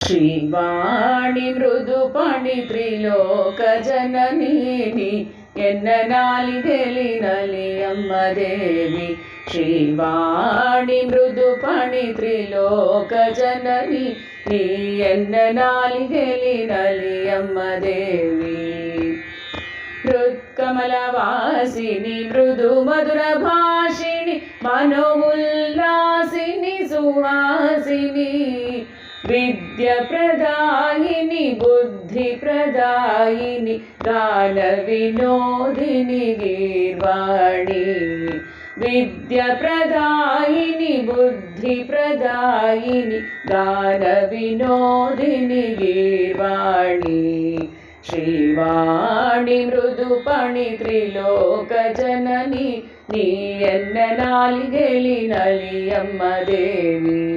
ಶ್ರೀವಾಣಿ ಮೃದುಪಣಿ ತ್ರಿಲೋಕ ಜನನೀನಿ ಎನ್ನ ನಾಲಿಗೆಲಿನಲಿ ಅಮ್ಮ ದೇವಿ. ಶ್ರೀವಾಣಿ ಮೃದುಪಣಿ ತ್ರಿಲೋಕ ಜನನಿ ನೀ ಎನ್ನ ನಾಲಿಗೆಲಿನಲಿ ಅಮ್ಮ ದೇವಿ. ಹೃತ್ಕಮಲವಾಸಿನಿ ಮೃದು ಮಧುರ ಭಾಷಿಣಿ ಮನೋಲ್ಲಾಸಿನಿ ಸುವಾಸಿನಿ. ವಿದ್ಯ ಪ್ರದಾಯಿನಿ ಬುದ್ಧಿ ಪ್ರದಾಯಿನಿ ಗಾನ ವಿನೋದಿನಿ ಗೀರ್ವಾಣಿ. ವಿದ್ಯ ಪ್ರದಾಯಿನಿ ಬುದ್ಧಿ ಪ್ರದಾಯಿನಿ ಗಾನ ವಿನೋದಿನಿ ಗೀರ್ವಾಣಿ. ಶ್ರೀವಾಣಿ ಮೃದುಪಣಿ ತ್ರಿಲೋಕ ಜನನಿ ನೀ ಎನ್ನ ನಾಲಿಗೆಲಿನಲಿ ಅಮ್ಮ ದೇವಿ.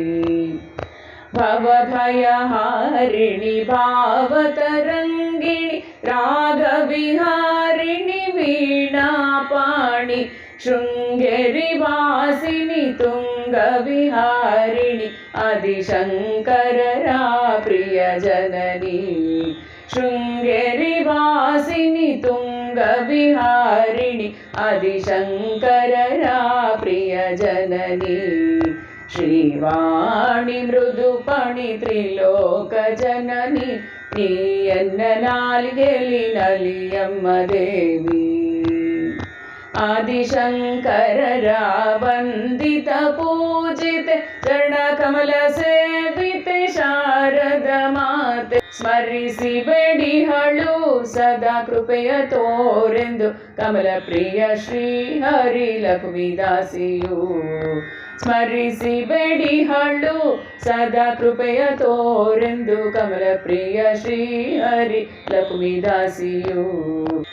ಭವಭಯಹಾರಿಣಿ ಭಾವತರಂಗಿಣಿ ರಾಗವಿಹಾರಿಣಿ ವೀಣಾಪಾಣಿ. ಶೃಂಗೇರಿ ವಾಸಿನಿ ತುಂಗವಿಹಾರಿಣಿ ಆದಿಶಂಕರರ ಪ್ರಿಯ ಜನನಿ. ಶೃಂಗೇರಿ ವಾಸಿನಿ ತುಂಗವಿಹಾರಿಣಿ ಆದಿಶಂಕರರ ಪ್ರಿಯ ಜನನಿ. ಶ್ರೀವಾಣಿ ಮೃದುಪಣಿ ತ್ರಿಲೋಕ ಜನನಿ ನೀ ಎನ್ನ ನಾಲಿಗೆಲಿನಲಿ ಅಮ್ಮ ದೇವಿ. ಆದಿಶಂಕರರ ವಂದಿತ ಪೂಜಿತೆ ಚರಣ ಕಮಲ ಸೇವಿತೆ ಶಾರದ ಮಾತೆ. ಸ್ಮರಿಸಿ ಬೇಡಿಹಳು ಸದಾ ಕೃಪೆಯ ತೋರೆಂದು ಕಮಲ ಪ್ರಿಯ ಶ್ರೀ ಹರಿ ಲಕ್ಷ್ಮೀದಾಸಿಯು. ಸ್ಮರಿಸಿ ಬೇಡಿಹಳು ಸದಾ ಕೃಪೆಯ ತೋರೆಂದು ಕಮಲ ಪ್ರಿಯ ಶ್ರೀ ಹರಿ ಲಕ್ಷ್ಮೀದಾಸಿಯು.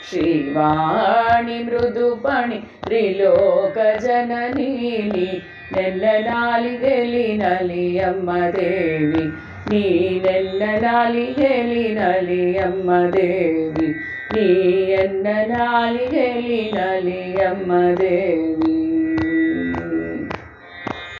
ಶ್ರೀವಾಣಿ ಮೃದುಪಣಿ ತ್ರಿಲೋಕ ಜನನಿ ನೀ ನೆನ್ನ ನಾಲಿಗೆಲಿನಲಿ ಅಮ್ಮ ದೇವಿ. ನೀ ನೆನ್ನ ನಾಲಿಗೆಲಿನಲಿ ಅಮ್ಮ ದೇವಿ. ನೀ ಎನ್ನ ನಾಲಿಗೆಲಿನಲಿ ಅಮ್ಮ ದೇವಿ.